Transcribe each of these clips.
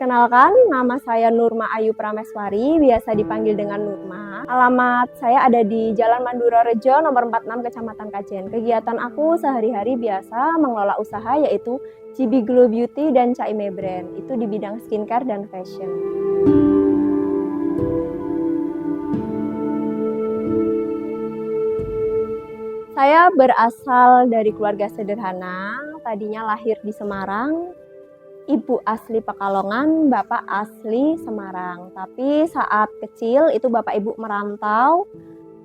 Perkenalkan, nama saya Nurma Ayu Prameswari, biasa dipanggil dengan Nurma. Alamat saya ada di Jalan Mandura Rejo, nomor 46, Kecamatan Kajen. Kegiatan aku sehari-hari biasa mengelola usaha yaitu GB Glow Beauty dan Caime Brand. Itu di bidang skincare dan fashion. Saya berasal dari keluarga sederhana, tadinya lahir di Semarang. Ibu asli Pekalongan, bapak asli Semarang. Tapi saat kecil itu bapak ibu merantau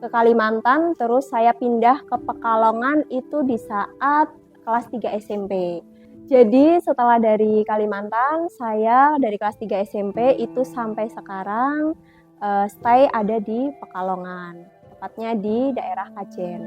ke Kalimantan, terus saya pindah ke Pekalongan itu di saat kelas 3 SMP. Jadi setelah dari Kalimantan, saya dari kelas 3 SMP itu sampai sekarang stay ada di Pekalongan, tepatnya di daerah Kajen.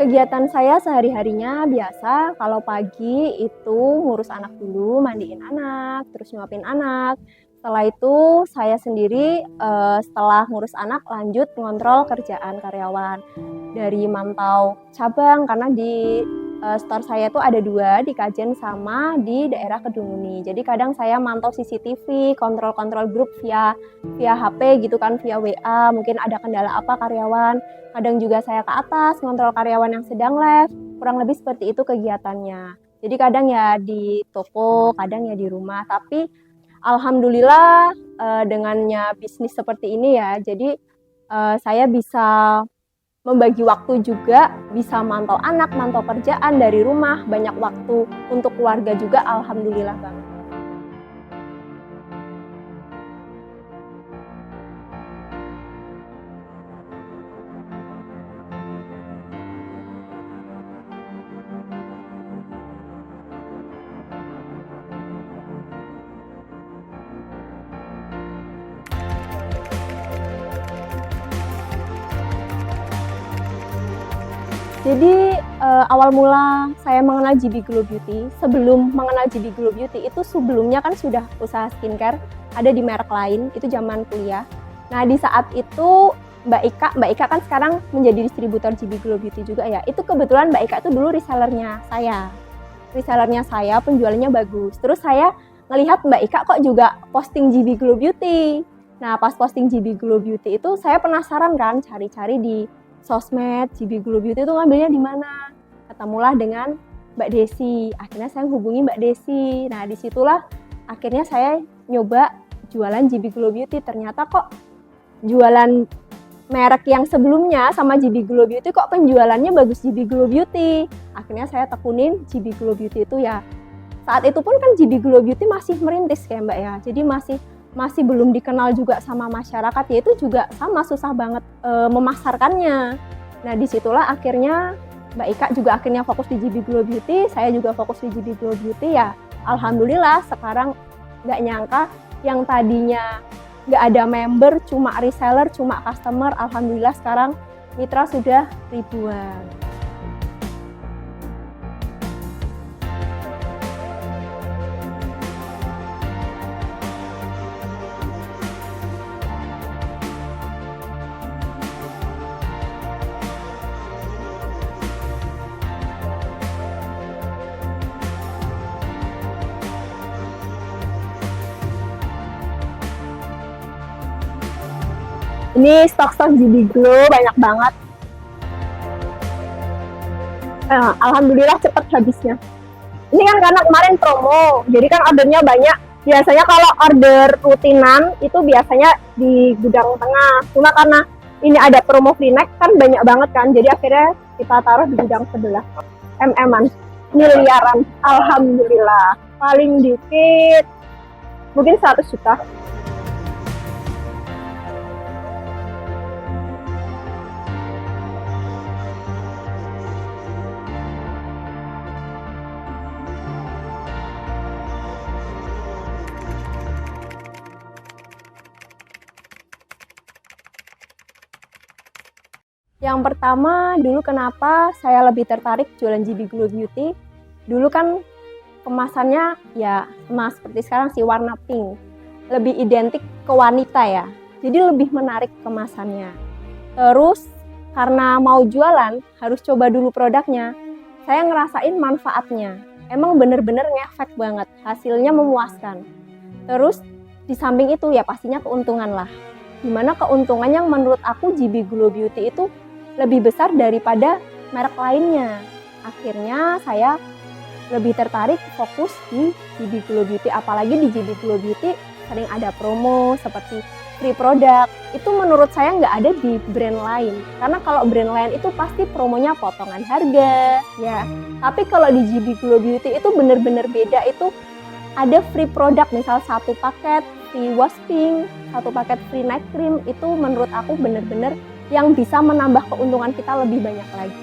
Kegiatan saya sehari-harinya biasa, kalau pagi itu ngurus anak dulu, mandiin anak, terus nyuapin anak. Setelah itu saya sendiri setelah ngurus anak lanjut ngontrol kerjaan karyawan. Dari mantau cabang, karena di store saya itu ada 2, di Kajen sama di daerah Kedunguni. Jadi kadang saya mantau CCTV, kontrol-kontrol grup via HP gitu kan, via WA, mungkin ada kendala apa karyawan. Kadang juga saya ke atas, ngontrol karyawan yang sedang live, kurang lebih seperti itu kegiatannya. Jadi kadang ya di toko, kadang ya di rumah, tapi alhamdulillah dengannya bisnis seperti ini ya, jadi saya bisa membagi waktu juga, bisa mantau anak, mantau kerjaan dari rumah, banyak waktu untuk keluarga juga, alhamdulillah banget. Jadi awal mula saya mengenal GB Glow Beauty, sebelum mengenal GB Glow Beauty itu sebelumnya kan sudah usaha skincare, ada di merek lain, itu zaman kuliah. Nah di saat itu Mbak Ika kan sekarang menjadi distributor GB Glow Beauty juga ya, itu kebetulan Mbak Ika itu dulu resellernya saya, penjualannya bagus. Terus saya ngelihat Mbak Ika kok juga posting GB Glow Beauty. Nah pas posting GB Glow Beauty itu saya penasaran kan, cari-cari di sosmed, GB Glow Beauty itu ngambilnya di mana? Ketemulah dengan Mbak Desi. Akhirnya saya hubungi Mbak Desi. Nah, disitulah akhirnya saya nyoba jualan GB Glow Beauty. Ternyata kok jualan merek yang sebelumnya sama GB Glow Beauty kok penjualannya bagus GB Glow Beauty. Akhirnya saya tekunin GB Glow Beauty itu ya. Saat itu pun kan GB Glow Beauty masih merintis kayak Mbak ya. Jadi masih belum dikenal juga sama masyarakat, ya itu juga sama susah banget memasarkannya. Nah disitulah akhirnya Mbak Ika juga akhirnya fokus di GB Glow Beauty, saya juga fokus di GB Glow Beauty ya. Alhamdulillah sekarang nggak nyangka yang tadinya nggak ada member, cuma reseller, cuma customer, alhamdulillah sekarang mitra sudah ribuan. Ini stok-stok GB Glow banyak banget. Alhamdulillah cepat habisnya. Ini kan karena kemarin promo, jadi kan ordernya banyak. Biasanya kalau order rutinan itu biasanya di gudang tengah. Cuma karena ini ada promo free next kan banyak banget kan, jadi akhirnya kita taruh di gudang sebelah. MM-an, miliaran, alhamdulillah. Paling dikit, mungkin 100 juta. Yang pertama, dulu kenapa saya lebih tertarik jualan GB Glow Beauty. Dulu kan kemasannya ya sama seperti sekarang sih, warna pink. Lebih identik ke wanita ya. Jadi lebih menarik kemasannya. Terus karena mau jualan harus coba dulu produknya. Saya ngerasain manfaatnya. Emang bener-bener ngefek banget. Hasilnya memuaskan. Terus di samping itu ya pastinya keuntungan lah. Dimana keuntungan yang menurut aku GB Glow Beauty itu lebih besar daripada merek lainnya. Akhirnya saya lebih tertarik fokus di GB Glow Beauty. Apalagi di GB Glow Beauty sering ada promo seperti free produk. Itu menurut saya nggak ada di brand lain. Karena kalau brand lain itu pasti promonya potongan harga ya. Tapi kalau di GB Glow Beauty itu bener-bener beda. Itu ada free produk, misal satu paket free wash pink, satu paket free night cream. Itu menurut aku bener-bener yang bisa menambah keuntungan kita lebih banyak lagi.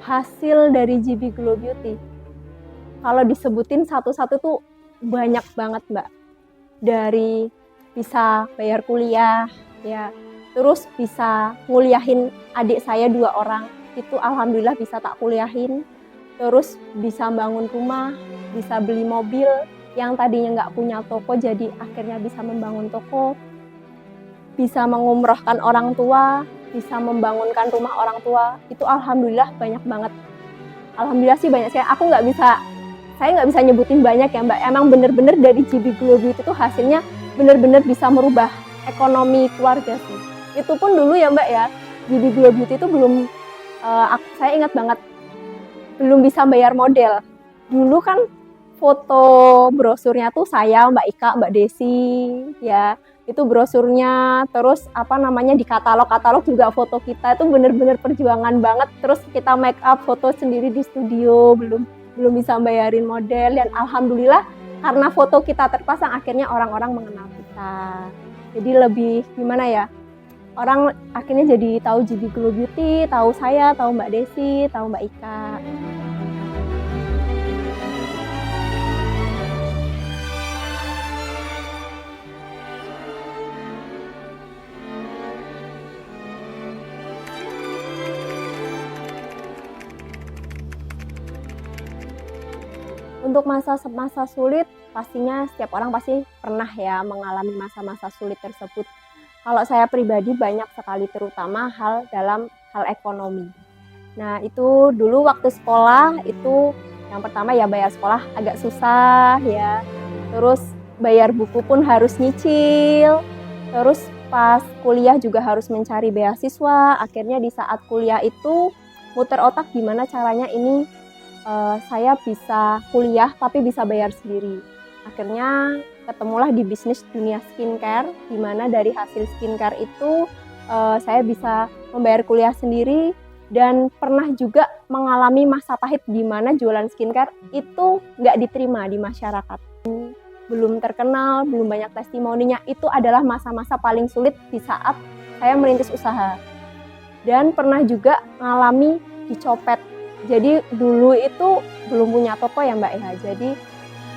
Hasil dari GB Glow Beauty, kalau disebutin satu-satu tuh banyak banget Mbak. Dari bisa bayar kuliah ya, terus bisa nguliahin adik saya 2 orang, itu alhamdulillah bisa tak kuliahin. Terus bisa bangun rumah, bisa beli mobil, yang tadinya nggak punya toko jadi akhirnya bisa membangun toko. Bisa mengumrohkan orang tua, bisa membangunkan rumah orang tua, itu alhamdulillah banyak banget. Alhamdulillah sih banyak sekali. Saya nggak bisa nyebutin banyak ya Mbak. Emang bener-bener dari GB Glow Beauty itu hasilnya bener-bener bisa merubah ekonomi keluarga sih. Itu pun dulu ya Mbak ya, GB Glow Beauty itu belum, saya ingat banget, belum bisa bayar model. Dulu kan foto brosurnya tuh saya, Mbak Ika, Mbak Desi ya. Itu brosurnya, terus di katalog juga foto kita itu bener-bener perjuangan banget. Terus kita make up foto sendiri di studio, belum bisa bayarin model, dan alhamdulillah karena foto kita terpasang akhirnya orang-orang mengenal kita. Jadi lebih gimana ya, orang akhirnya jadi tahu GB Glow Beauty, tahu saya, tahu Mbak Desi, tahu Mbak Ika. Untuk masa-masa sulit, pastinya setiap orang pasti pernah ya mengalami masa-masa sulit tersebut. Kalau saya pribadi banyak sekali, terutama dalam hal ekonomi. Nah itu dulu waktu sekolah itu yang pertama ya bayar sekolah agak susah ya. Terus bayar buku pun harus nyicil. Terus pas kuliah juga harus mencari beasiswa. Akhirnya di saat kuliah itu muter otak gimana caranya ini saya bisa kuliah tapi bisa bayar sendiri. Akhirnya ketemulah di bisnis dunia skincare, di mana dari hasil skincare itu saya bisa membayar kuliah sendiri, dan pernah juga mengalami masa pahit di mana jualan skincare itu nggak diterima di masyarakat. Belum terkenal, belum banyak testimoninya. Itu adalah masa-masa paling sulit di saat saya merintis usaha. Dan pernah juga mengalami dicopet. Jadi dulu itu belum punya toko ya Mbak ya. Jadi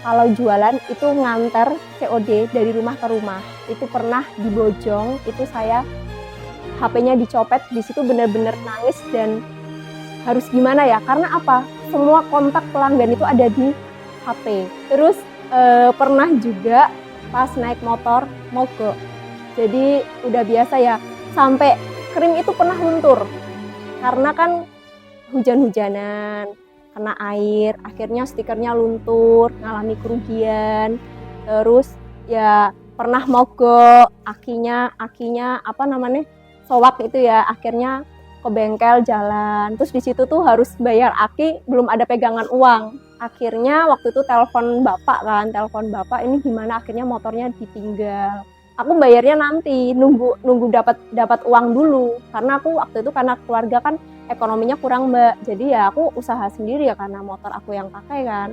kalau jualan itu nganter COD dari rumah ke rumah. Itu pernah dibojong, itu saya HP-nya dicopet, di situ benar-benar nangis dan harus gimana ya? Karena apa? Semua kontak pelanggan itu ada di HP. Terus pernah juga pas naik motor mogok. Jadi udah biasa ya, sampai krim itu pernah luntur. Karena kan hujan-hujanan, kena air, akhirnya stikernya luntur, ngalami kerugian. Terus ya pernah mogok, akinya sowak itu ya, akhirnya ke bengkel jalan. Terus di situ tuh harus bayar aki, belum ada pegangan uang. Akhirnya waktu itu telepon bapak ini gimana, akhirnya motornya ditinggal. Aku bayarnya nanti, nunggu dapat uang dulu, karena aku waktu itu karena keluarga kan ekonominya kurang Mbak, jadi ya aku usaha sendiri ya, karena motor aku yang pakai kan.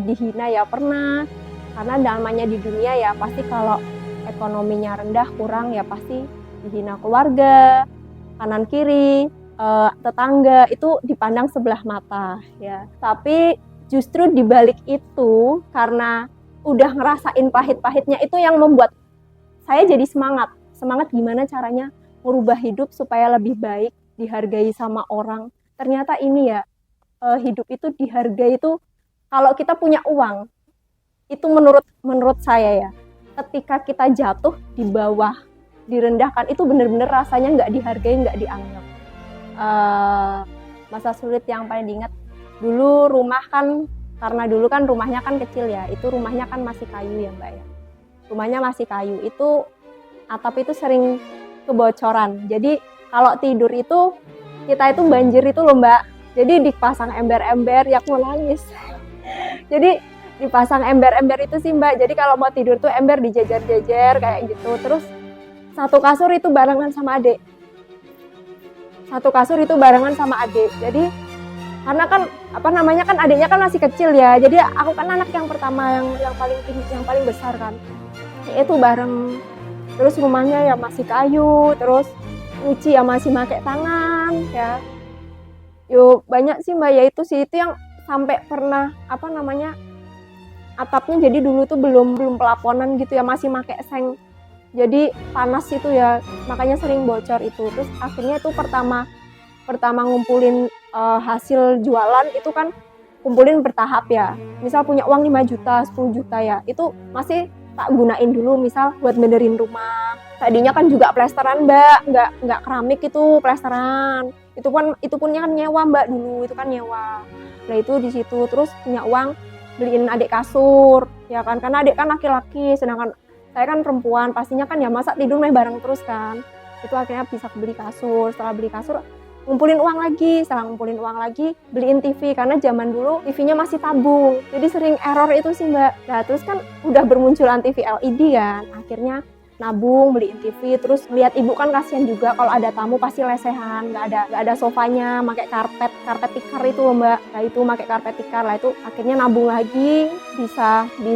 Dihina ya pernah, karena namanya di dunia ya pasti kalau ekonominya rendah kurang ya pasti dihina keluarga, kanan kiri, tetangga, itu dipandang sebelah mata ya. Tapi justru dibalik itu, karena udah ngerasain pahit-pahitnya, itu yang membuat saya jadi semangat gimana caranya merubah hidup supaya lebih baik, dihargai sama orang. Ternyata ini ya, hidup itu dihargai itu kalau kita punya uang. Itu menurut saya ya, ketika kita jatuh di bawah, direndahkan, itu benar-benar rasanya nggak dihargai, nggak dianggap. Masa sulit yang paling diingat, dulu rumah kan, karena dulu kan rumahnya kan kecil ya, itu rumahnya kan masih kayu ya Mbak ya. Rumahnya masih kayu, itu atap itu sering kebocoran. Jadi kalau tidur itu, kita itu banjir itu loh Mbak. Jadi dipasang ember-ember, ya aku nangis. Jadi dipasang ember-ember itu sih Mbak. Jadi kalau mau tidur tuh ember dijejer-jejer kayak gitu. Terus satu kasur itu barengan sama adik. Jadi karena kan kan adiknya kan masih kecil ya. Jadi aku kan anak yang pertama yang paling besar kan. Itu bareng. Terus rumahnya ya masih kayu, terus nyuci ya masih pakai tangan ya. Yuk banyak sih Mbak, ya itu sih, itu yang sampai pernah atapnya jadi dulu tuh belum pelaponan gitu ya, masih pakai seng. Jadi panas itu ya, makanya sering bocor itu. Terus akhirnya itu pertama ngumpulin hasil jualan itu kan kumpulin bertahap ya. Misal punya uang 5 juta, 10 juta ya, itu masih tak gunain dulu misal buat benerin rumah. Tadinya kan juga plesteran Mbak, nggak keramik, itu plesteran. Itu pun kan nyewa Mbak dulu, itu kan nyewa. Nah itu di situ terus punya uang beliin adik kasur, ya kan, karena adik kan laki-laki, sedangkan saya kan perempuan, pastinya kan ya masa tidur bareng terus kan. Itu akhirnya bisa beli kasur. Setelah beli kasur, ngumpulin uang lagi, beliin TV, karena zaman dulu TV-nya masih tabung, jadi sering error itu sih Mbak. Nah terus kan udah bermunculan TV LED kan, akhirnya nabung, beliin TV, terus lihat ibu kan kasihan juga kalau ada tamu pasti lesehan, nggak ada sofanya, pakai karpet tikar itu loh Mbak. Nah itu pakai karpet tikar lah, itu akhirnya nabung lagi, bisa beli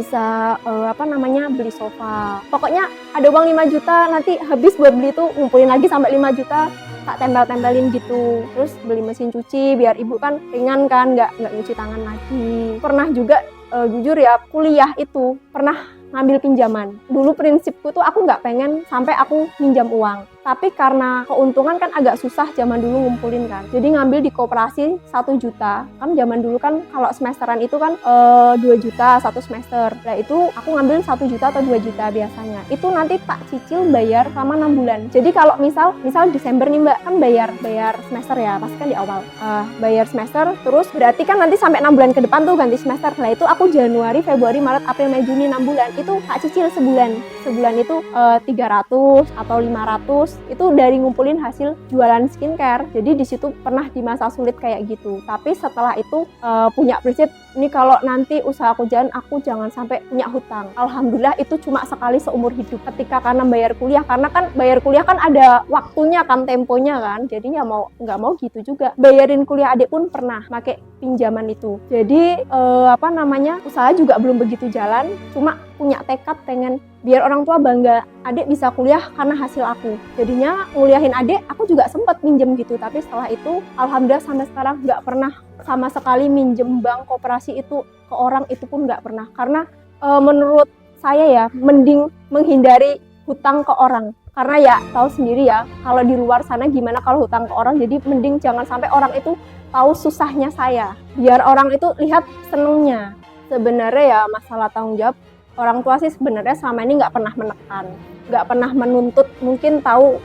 sofa. Pokoknya ada uang 5 juta, nanti habis buat beli itu ngumpulin lagi sampai 5 juta, tak tempel-tempelin gitu. Terus beli mesin cuci biar ibu kan ringan kan, nggak nyuci tangan lagi. Pernah juga jujur ya, kuliah itu pernah ngambil pinjaman. Dulu prinsipku tuh aku nggak pengen sampai aku minjam uang. Tapi karena keuntungan kan agak susah zaman dulu ngumpulin kan. Jadi ngambil di koperasi 1 juta. Kan zaman dulu kan kalau semesteran itu kan 2 juta 1 semester. Nah itu aku ngambil 1 juta atau 2 juta biasanya. Itu nanti tak cicil bayar selama 6 bulan. Jadi kalau misal Desember nih Mbak, kan bayar semester ya, pasti kan di awal. Bayar semester, terus berarti kan nanti sampai 6 bulan ke depan tuh ganti semester. Nah itu aku Januari, Februari, Maret, April, Mei, Juni 6 bulan. Itu tak cicil sebulan. Sebulan itu 300 atau 500. Itu dari ngumpulin hasil jualan skincare. Jadi di situ pernah di masa sulit kayak gitu. Tapi setelah itu punya prinsip, ini kalau nanti usaha aku jalan, aku jangan sampai punya hutang. Alhamdulillah itu cuma sekali seumur hidup. Ketika karena bayar kuliah, karena kan bayar kuliah kan ada waktunya kan, temponya kan. Jadi ya nggak mau gitu juga. Bayarin kuliah adik pun pernah pakai pinjaman itu. Jadi usaha juga belum begitu jalan. Cuma punya tekad pengen biar orang tua bangga, adik bisa kuliah karena hasil aku. Jadinya nguliahin adik, aku juga sempat minjem gitu. Tapi setelah itu, alhamdulillah sampai sekarang nggak pernah sama sekali minjem bank koperasi itu ke orang, itu pun nggak pernah. Karena menurut saya ya, mending menghindari hutang ke orang. Karena ya tahu sendiri ya, kalau di luar sana gimana kalau hutang ke orang. Jadi mending jangan sampai orang itu tahu susahnya saya. Biar orang itu lihat senengnya. Sebenarnya ya masalah tanggung jawab, orang tua sih sebenarnya selama ini nggak pernah menekan, nggak pernah menuntut. Mungkin tahu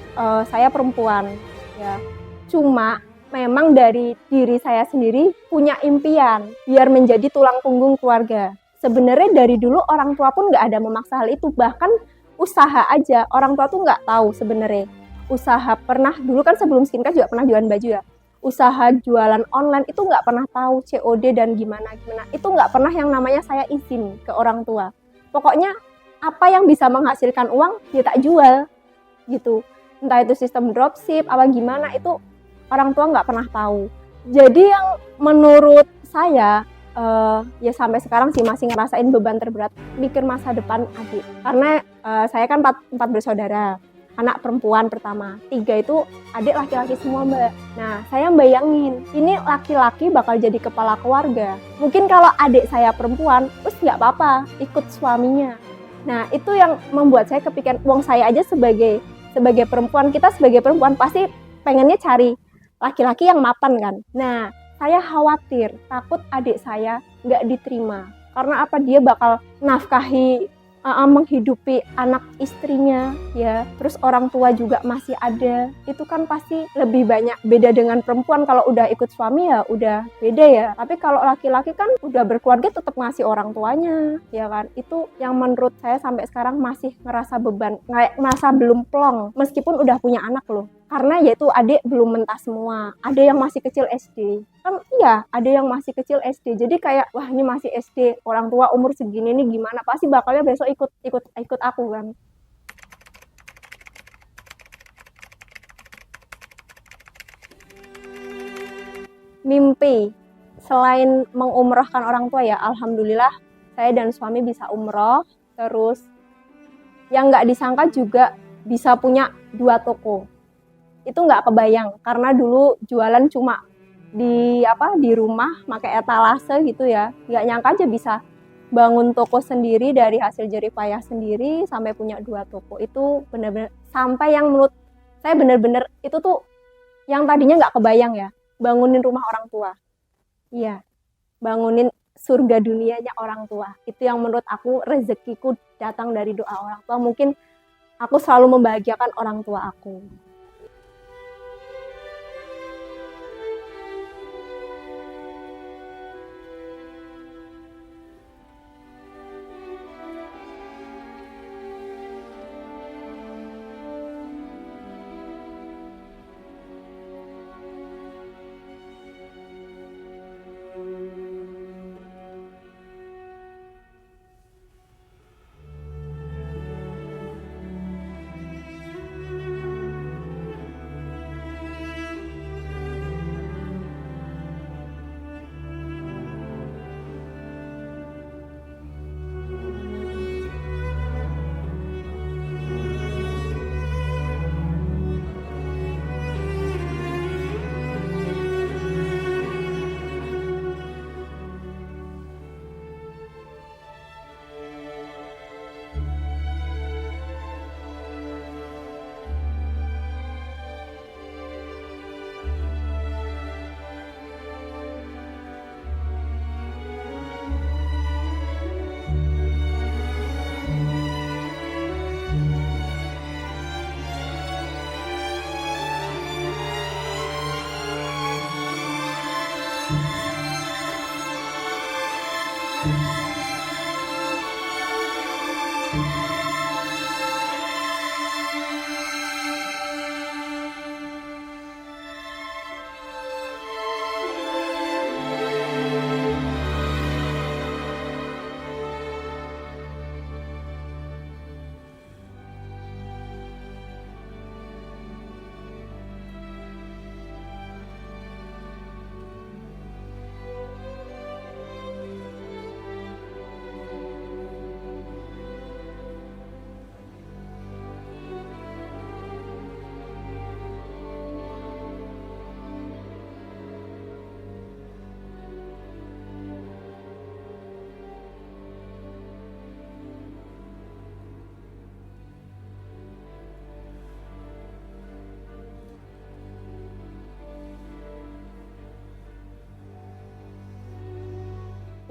saya perempuan, ya. Cuma memang dari diri saya sendiri punya impian biar menjadi tulang punggung keluarga. Sebenarnya dari dulu orang tua pun nggak ada memaksa hal itu, bahkan usaha aja orang tua tuh nggak tahu sebenarnya. Usaha pernah dulu kan sebelum skincare juga pernah jualan baju ya. Usaha jualan online itu nggak pernah tahu COD dan gimana. Itu nggak pernah yang namanya saya izin ke orang tua. Pokoknya apa yang bisa menghasilkan uang ya tak jual gitu. Entah itu sistem dropship apa gimana, itu orang tua nggak pernah tahu. Jadi yang menurut saya ya sampai sekarang sih masih ngerasain beban terberat mikir masa depan adik. Karena saya kan 4 bersaudara. Anak perempuan pertama, 3 itu adik laki-laki semua Mbak. Nah saya bayangin, ini laki-laki bakal jadi kepala keluarga. Mungkin kalau adik saya perempuan, terus nggak apa-apa ikut suaminya. Nah itu yang membuat saya kepikiran, uang saya aja sebagai sebagai perempuan, kita sebagai perempuan pasti pengennya cari laki-laki yang mapan kan. Nah, saya khawatir, takut adik saya nggak diterima. Karena apa? Dia bakal nafkahi, menghidupi anak istrinya ya, terus orang tua juga masih ada, itu kan pasti lebih banyak. Beda dengan perempuan, kalau udah ikut suami ya udah beda ya, tapi kalau laki-laki kan udah berkeluarga tetap ngasih orang tuanya ya kan. Itu yang menurut saya sampai sekarang masih ngerasa beban, kayak merasa belum plong meskipun udah punya anak loh. Karena yaitu adik belum mentas semua, ada yang masih kecil SD kan. Iya, ada yang masih kecil SD, jadi kayak wah ini masih SD, orang tua umur segini nih gimana, pasti bakalnya besok ikut aku kan. Mimpi selain mengumrohkan orang tua ya, alhamdulillah saya dan suami bisa umroh. Terus yang nggak disangka juga bisa punya 2 toko. Itu nggak kebayang, karena dulu jualan cuma di rumah pakai etalase gitu ya, nggak nyangka aja bisa bangun toko sendiri dari hasil jerih payah sendiri sampai punya 2 toko. Itu benar-benar sampai yang menurut saya benar-benar itu tuh yang tadinya nggak kebayang ya, bangunin rumah orang tua, iya, bangunin surga dunianya orang tua. Itu yang menurut aku rezekiku datang dari doa orang tua. Mungkin aku selalu membahagiakan orang tua aku.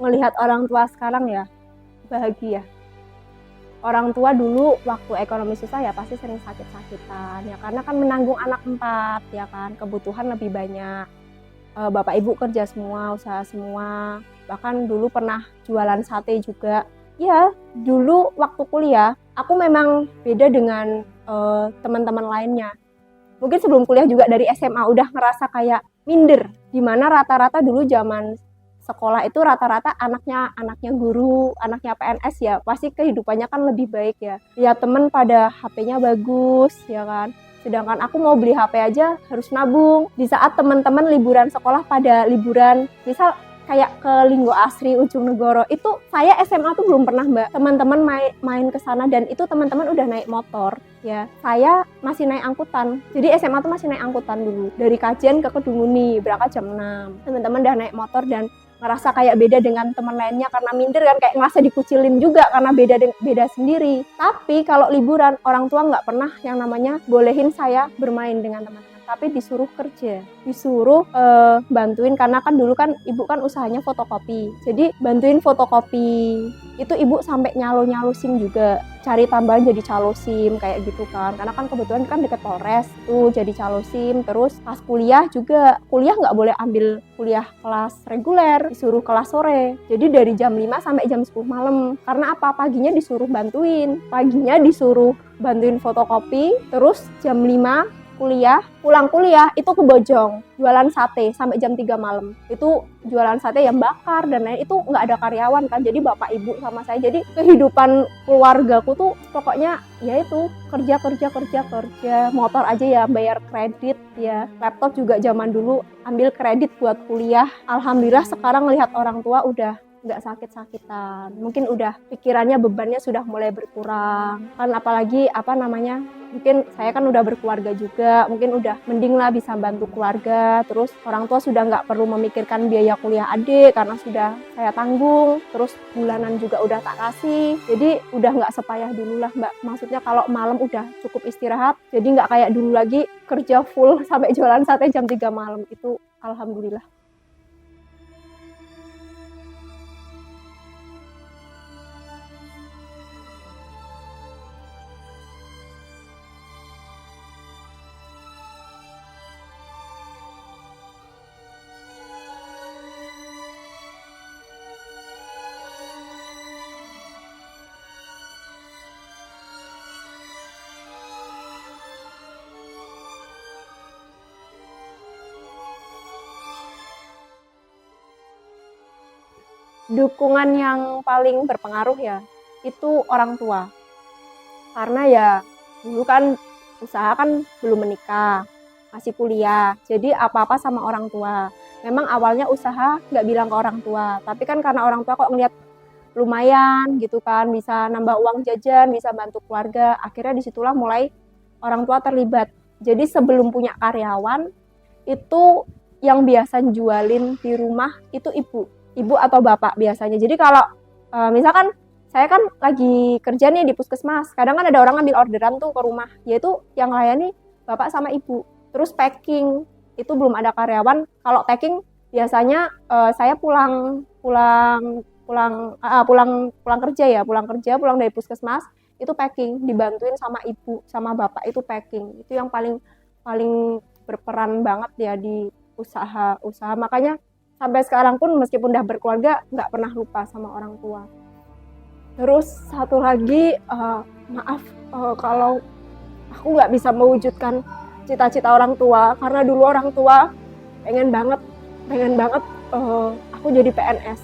Ngelihat orang tua sekarang ya bahagia. Orang tua dulu waktu ekonomi susah ya pasti sering sakit-sakitan ya, karena kan menanggung anak 4 ya kan, kebutuhan lebih banyak. Bapak ibu kerja semua, usaha semua, bahkan dulu pernah jualan sate juga. Ya dulu waktu kuliah aku memang beda dengan teman-teman lainnya. Mungkin sebelum kuliah juga dari SMA udah ngerasa kayak minder, dimana rata-rata dulu zaman sekolah itu rata-rata anaknya guru, anaknya PNS ya, pasti kehidupannya kan lebih baik ya. Ya temen pada HP-nya bagus ya kan. Sedangkan aku mau beli HP aja harus nabung. Di saat teman-teman liburan sekolah pada liburan, misal kayak ke Linggo Asri, Ujung Negoro, itu saya SMA tuh belum pernah mbak. Teman-teman main ke sana dan itu teman-teman udah naik motor ya. Saya masih naik angkutan. Jadi SMA tuh masih naik angkutan dulu. Dari Kajen ke Kedunguni berangkat jam 6. Teman-teman udah naik motor dan ngerasa kayak beda dengan teman lainnya karena minder kan, kayak ngerasa dikucilin juga karena beda sendiri. Tapi kalau liburan, orang tua nggak pernah yang namanya bolehin saya bermain dengan teman-teman, tapi disuruh kerja, disuruh bantuin, karena kan dulu kan ibu kan usahanya fotokopi, jadi bantuin fotokopi. Itu ibu sampai nyalo SIM juga, cari tambahan jadi calo SIM kayak gitu kan, karena kan kebetulan kan deket Polres tuh jadi calo SIM. Terus pas kuliah juga, kuliah nggak boleh ambil kuliah kelas reguler, disuruh kelas sore, jadi dari jam 5 sampai jam 10 malam. Karena apa? Paginya disuruh bantuin fotokopi, terus jam 5 kuliah, pulang kuliah itu ke Bojong jualan sate sampai jam 3 malam. Itu jualan sate yang bakar dan lain, itu nggak ada karyawan kan, jadi bapak ibu sama saya. Jadi kehidupan keluargaku tuh pokoknya ya itu kerja, motor aja ya bayar kredit ya, laptop juga zaman dulu ambil kredit buat kuliah. Alhamdulillah sekarang lihat orang tua udah nggak sakit-sakitan, mungkin udah pikirannya, bebannya sudah mulai berkurang kan. Apalagi mungkin saya kan udah berkeluarga juga, mungkin udah mending lah bisa bantu keluarga. Terus orang tua sudah nggak perlu memikirkan biaya kuliah adik karena sudah saya tanggung, terus bulanan juga udah tak kasih, jadi udah nggak sepayah dulu lah mbak. Maksudnya kalau malam udah cukup istirahat, jadi nggak kayak dulu lagi kerja full sampai jualan sate jam 3 malam. Itu alhamdulillah. Dukungan yang paling berpengaruh ya itu orang tua, karena ya dulu kan usaha kan belum menikah, masih kuliah, jadi apa-apa sama orang tua. Memang awalnya usaha nggak bilang ke orang tua, tapi kan karena orang tua kok ngeliat lumayan gitu kan, bisa nambah uang jajan, bisa bantu keluarga, akhirnya disitulah mulai orang tua terlibat. Jadi sebelum punya karyawan, itu yang biasa jualin di rumah itu ibu atau bapak biasanya. Jadi kalau misalkan saya kan lagi kerja nih di puskesmas, kadang kan ada orang ngambil orderan tuh ke rumah, yaitu yang layani bapak sama ibu. Terus packing, itu belum ada karyawan. Kalau packing biasanya saya pulang kerja, pulang dari puskesmas, itu packing, dibantuin sama ibu sama bapak, itu packing. Itu yang paling berperan banget ya di usaha. Makanya sampai sekarang pun meskipun udah berkeluarga nggak pernah lupa sama orang tua. Terus satu lagi, kalau aku nggak bisa mewujudkan cita-cita orang tua, karena dulu orang tua pengen banget aku jadi PNS.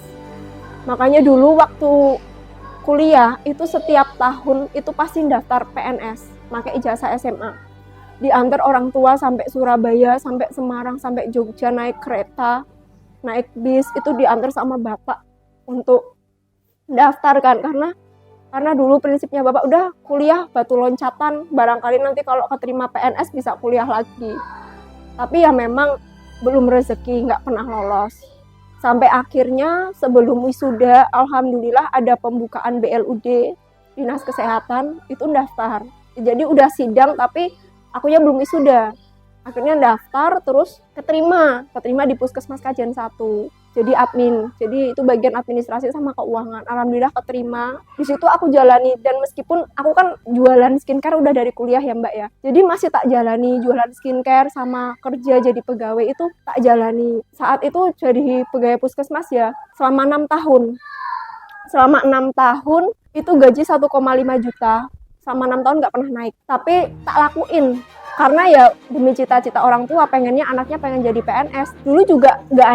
Makanya dulu waktu kuliah itu setiap tahun itu pasti daftar PNS, pakai ijazah SMA. Diantar orang tua sampai Surabaya, sampai Semarang, sampai Jogja, naik kereta, naik bis, itu diantar sama bapak untuk daftar kan, karena dulu prinsipnya bapak udah kuliah batu loncatan, barangkali nanti kalau keterima PNS bisa kuliah lagi. Tapi ya memang belum rezeki, nggak pernah lolos. Sampai akhirnya sebelum wisuda, alhamdulillah ada pembukaan BLUD Dinas Kesehatan, itu daftar. Jadi udah sidang tapi akunya belum wisuda. Akhirnya daftar, terus keterima di Puskesmas Kajian 1. Jadi admin. Jadi itu bagian administrasi sama keuangan. Alhamdulillah keterima. Di situ aku jalani, dan meskipun aku kan jualan skincare udah dari kuliah ya Mbak ya. Jadi masih tak jalani jualan skincare sama kerja jadi pegawai, itu tak jalani. Saat itu jadi pegawai Puskesmas ya selama 6 tahun. Selama 6 tahun itu gaji 1,5 juta. Selama 6 tahun nggak pernah naik. Tapi tak lakuin. Karena ya demi cita-cita orang tua, pengennya anaknya pengen jadi PNS. Dulu juga nggak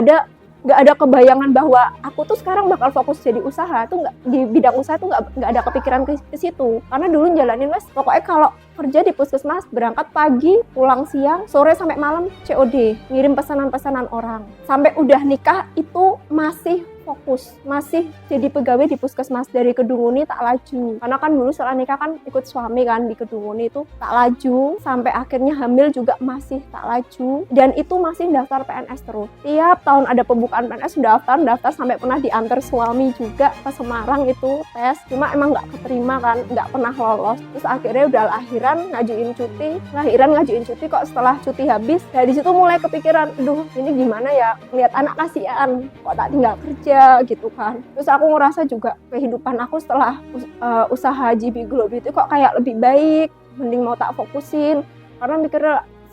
ada kebayangan bahwa aku tuh sekarang bakal fokus jadi usaha. Tuh nggak, di bidang usaha tuh nggak ada kepikiran ke situ. Karena dulu jalanin pokoknya kalau kerja di puskesmas, berangkat pagi, pulang siang, sore sampai malam COD, ngirim pesanan-pesanan orang. Sampai udah nikah itu masih fokus, masih jadi pegawai di puskesmas. Dari Kedunguni tak laju, karena kan dulu setelah nikah kan ikut suami kan di Kedunguni, itu tak laju sampai akhirnya hamil juga masih tak laju, dan itu masih daftar PNS terus. Tiap tahun ada pembukaan PNS, daftar sampai pernah diantar suami juga ke Semarang itu tes, cuma emang nggak keterima kan, nggak pernah lolos. Terus akhirnya udah lahiran ngajuin cuti, kok setelah cuti habis dari situ mulai kepikiran, aduh ini gimana ya, lihat anak kasihan kok tak tinggal kerja gitu kan. Terus aku ngerasa juga kehidupan aku setelah usaha GB Glow Beauty kok kayak lebih baik, mending mau tak fokusin, karena mikir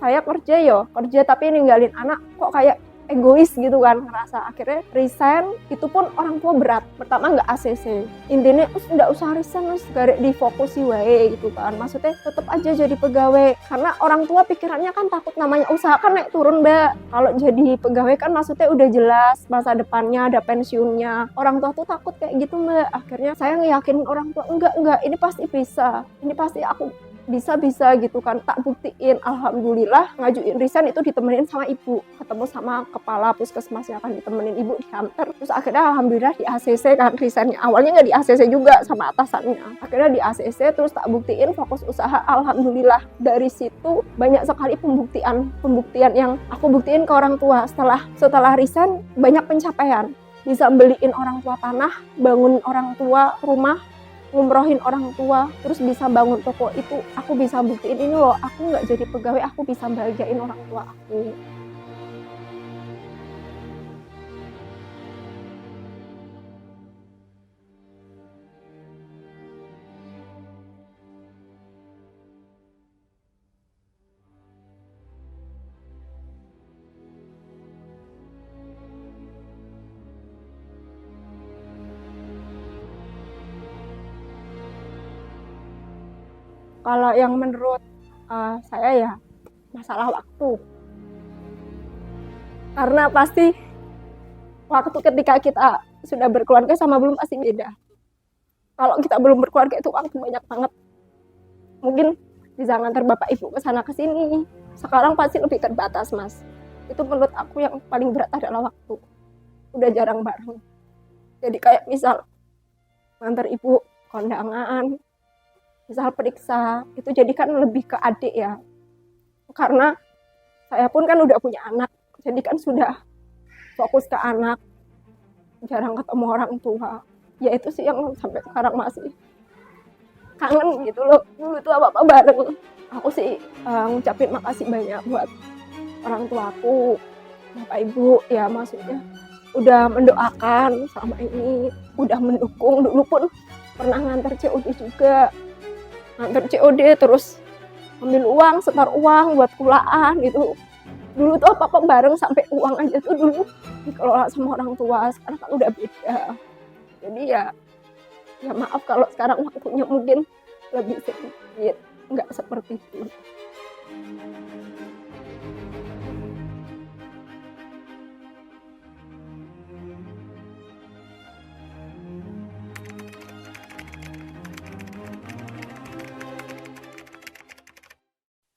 saya kerja tapi ninggalin anak kok kayak egois gitu kan, ngerasa. Akhirnya resign, itu pun orang tua berat. Pertama nggak ACC, intinya nggak usah resign, garek difokusi wae gitu kan. Maksudnya tetap aja jadi pegawai, karena orang tua pikirannya kan takut, namanya usaha kan naik turun mbak. Kalau jadi pegawai kan maksudnya udah jelas masa depannya, ada pensiunnya. Orang tua tuh takut kayak gitu mbak. Akhirnya saya ngeyakinin orang tua, enggak, ini pasti bisa, ini pasti aku bisa gitu kan. Tak buktiin, alhamdulillah ngajuin resign itu ditemenin sama ibu, ketemu sama kepala puskesmasnya kan, ditemenin ibu diantar. Terus akhirnya alhamdulillah di ACC kan resignnya. Awalnya nggak di ACC juga sama atasannya, akhirnya di ACC. Terus tak buktiin fokus usaha, alhamdulillah dari situ banyak sekali pembuktian yang aku buktiin ke orang tua. Setelah resign banyak pencapaian, bisa beliin orang tua tanah, bangun orang tua rumah, ngumrohin orang tua, terus bisa bangun toko. Itu aku bisa buktiin, ini loh, aku nggak jadi pegawai, aku bisa bahagiain orang tua aku. Kalau yang menurut saya ya masalah waktu, karena pasti waktu ketika kita sudah berkeluarga sama belum pasti beda. Kalau kita belum berkeluarga itu waktu banyak banget, mungkin bisa ngantar bapak ibu ke sana ke sini. Sekarang pasti lebih terbatas mas. Itu menurut aku yang paling berat adalah waktu, udah jarang bareng. Jadi kayak misal ngantar ibu kondangan, misal periksa, itu jadi kan lebih ke adik ya, karena saya pun kan udah punya anak, jadi kan sudah fokus ke anak, jarang ketemu orang tua. Ya itu sih yang sampai sekarang masih kangen gitu loh, dulu tuh apa-apa bareng. Aku sih ngucapin makasih banyak buat orang tuaku, bapak ibu ya, maksudnya udah mendoakan selama ini, udah mendukung. Dulu pun pernah nganter COD juga, terus ambil uang, setor uang buat kulaan gitu. Dulu tuh apa-apa bareng, sampai uang aja tuh dulu dikelola sama orang tua. Sekarang kan udah beda. Jadi ya maaf kalau sekarang waktunya mungkin lebih sedikit, nggak seperti itu.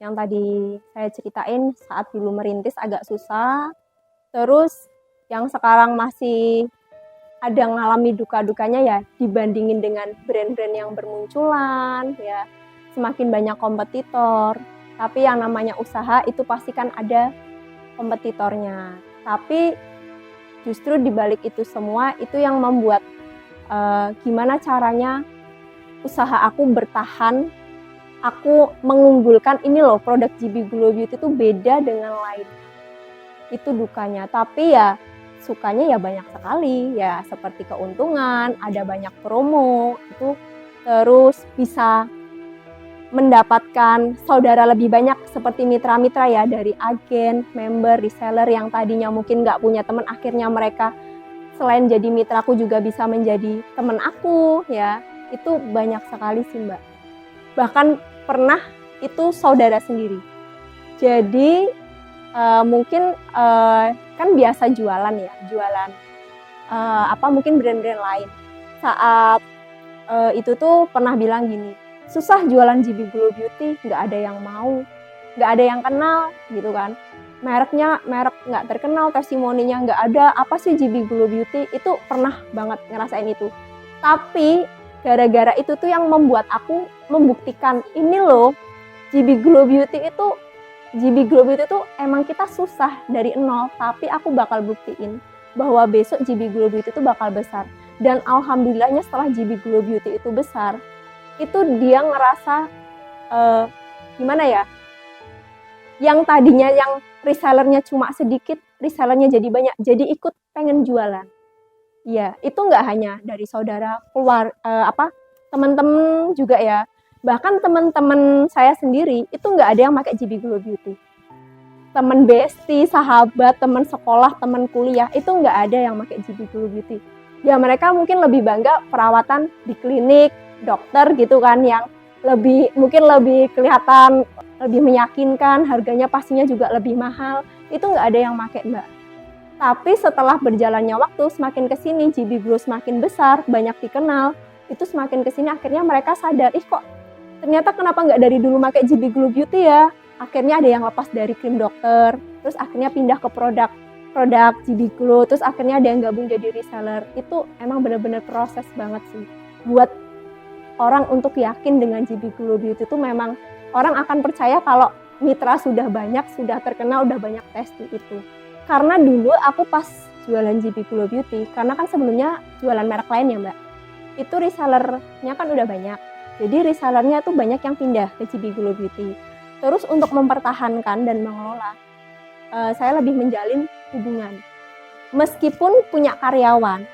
Yang tadi saya ceritain saat dulu merintis agak susah, terus yang sekarang masih ada ngalami duka-dukanya ya, dibandingin dengan brand-brand yang bermunculan ya, semakin banyak kompetitor. Tapi yang namanya usaha itu pasti kan ada kompetitornya. Tapi justru dibalik itu semua, itu yang membuat gimana caranya usaha aku bertahan. Aku mengunggulkan ini loh, produk GB Glow Beauty itu beda dengan lain. Itu dukanya. Tapi ya sukanya ya banyak sekali ya, seperti keuntungan, ada banyak promo itu, terus bisa mendapatkan saudara lebih banyak seperti mitra-mitra ya, dari agen, member, reseller yang tadinya mungkin nggak punya teman, akhirnya mereka selain jadi mitraku juga bisa menjadi teman aku ya. Itu banyak sekali sih mbak. Bahkan pernah itu saudara sendiri. Jadi mungkin kan biasa jualan ya, mungkin brand-brand lain. Saat itu tuh pernah bilang gini, susah jualan GB Glow Beauty, nggak ada yang mau, nggak ada yang kenal gitu kan. mereknya merek nggak terkenal, testimoninya nggak ada, apa sih GB Glow Beauty, itu pernah banget ngerasain itu. Tapi gara-gara itu tuh yang membuat aku membuktikan, ini loh GB Glow Beauty itu emang kita susah dari nol, tapi aku bakal buktiin bahwa besok GB Glow Beauty itu bakal besar. Dan alhamdulillahnya setelah GB Glow Beauty itu besar, itu dia ngerasa gimana ya, yang tadinya yang resellernya cuma sedikit, resellernya jadi banyak, jadi ikut pengen jualan. Ya, itu nggak hanya dari saudara, teman-teman juga ya. Bahkan teman-teman saya sendiri itu nggak ada yang pakai GB Glow Beauty. Teman besti, sahabat, teman sekolah, teman kuliah itu nggak ada yang pakai GB Glow Beauty. Ya mereka mungkin lebih bangga perawatan di klinik, dokter gitu kan, yang mungkin lebih kelihatan, lebih meyakinkan, harganya pastinya juga lebih mahal. Itu nggak ada yang pakai, Mbak. Tapi setelah berjalannya waktu, semakin kesini GB Glow semakin besar, banyak dikenal, itu semakin kesini akhirnya mereka sadar, kok ternyata kenapa nggak dari dulu pakai GB Glow Beauty ya? Akhirnya ada yang lepas dari krim dokter, terus akhirnya pindah ke produk GB Glow, terus akhirnya ada yang gabung jadi reseller. Itu emang benar-benar proses banget sih. Buat orang untuk yakin dengan GB Glow Beauty itu memang orang akan percaya kalau mitra sudah banyak, sudah terkenal, udah banyak testi itu. Karena dulu aku pas jualan GB Glow Beauty, karena kan sebelumnya jualan merek lain ya Mbak, itu resellernya kan udah banyak. Jadi resellernya tuh banyak yang pindah ke GB Glow Beauty. Terus untuk mempertahankan dan mengelola, saya lebih menjalin hubungan. Meskipun punya karyawan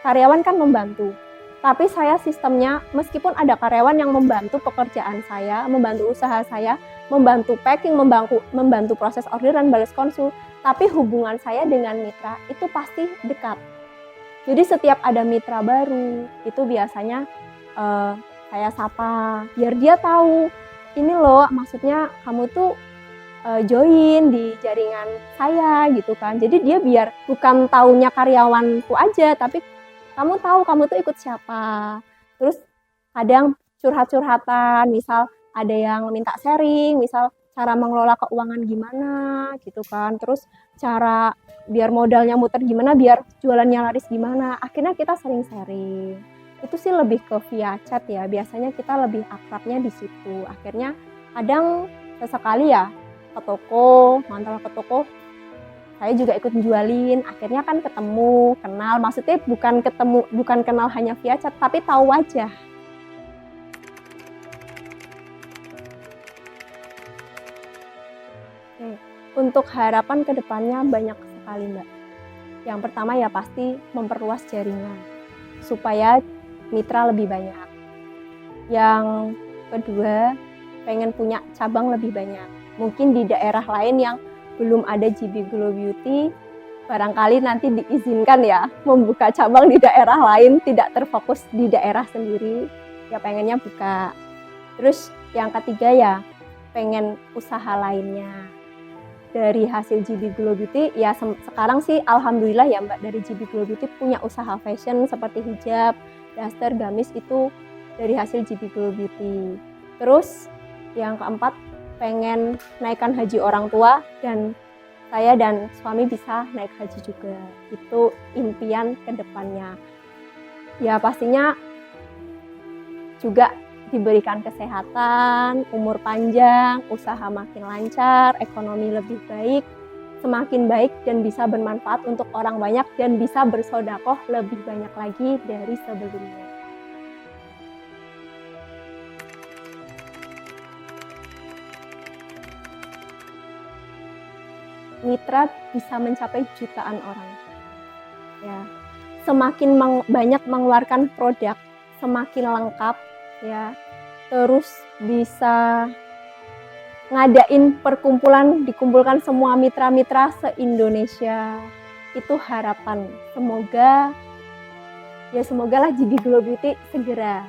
kan membantu. Tapi saya sistemnya, meskipun ada karyawan yang membantu pekerjaan saya, membantu usaha saya, membantu packing, membantu proses orderan, balas konsul, tapi hubungan saya dengan mitra itu pasti dekat. Jadi setiap ada mitra baru, itu biasanya saya sapa, biar dia tahu, ini loh maksudnya kamu tuh join di jaringan saya gitu kan. Jadi dia biar bukan taunya karyawanku aja, tapi kamu tahu kamu tuh ikut siapa. Terus kadang curhat-curhatan, misal ada yang minta sharing, misal cara mengelola keuangan gimana gitu kan. Terus cara biar modalnya muter gimana, biar jualannya laris gimana. Akhirnya kita sering sharing. Itu sih lebih ke via chat ya. Biasanya kita lebih akrabnya di situ. Akhirnya kadang sesekali ya ke toko, mantel ke toko, saya juga ikut jualin, akhirnya kan ketemu, kenal, maksudnya bukan kenal hanya via chat, tapi tahu wajah. Untuk harapan ke depannya banyak sekali Mbak. Yang pertama ya pasti memperluas jaringan, supaya mitra lebih banyak. Yang kedua, pengen punya cabang lebih banyak. Mungkin di daerah lain yang belum ada GB Glow Beauty, barangkali nanti diizinkan ya membuka cabang di daerah lain, tidak terfokus di daerah sendiri, ya pengennya buka. Terus yang ketiga ya pengen usaha lainnya. Dari hasil GB Glow Beauty, ya sekarang sih alhamdulillah ya Mbak, dari GB Glow Beauty punya usaha fashion seperti hijab, daster, gamis, itu dari hasil GB Glow Beauty. Terus yang keempat, pengen naikkan haji orang tua, dan saya dan suami bisa naik haji juga. Itu impian ke depannya. Ya pastinya juga diberikan kesehatan, umur panjang, usaha makin lancar, ekonomi lebih baik, semakin baik dan bisa bermanfaat untuk orang banyak dan bisa bersedekah lebih banyak lagi dari sebelumnya. Mitra bisa mencapai jutaan orang. Ya, semakin banyak mengeluarkan produk, semakin lengkap ya. Terus bisa ngadain perkumpulan, dikumpulkan semua mitra-mitra se-Indonesia. Itu harapan. Semoga lah GB Glow Beauty segera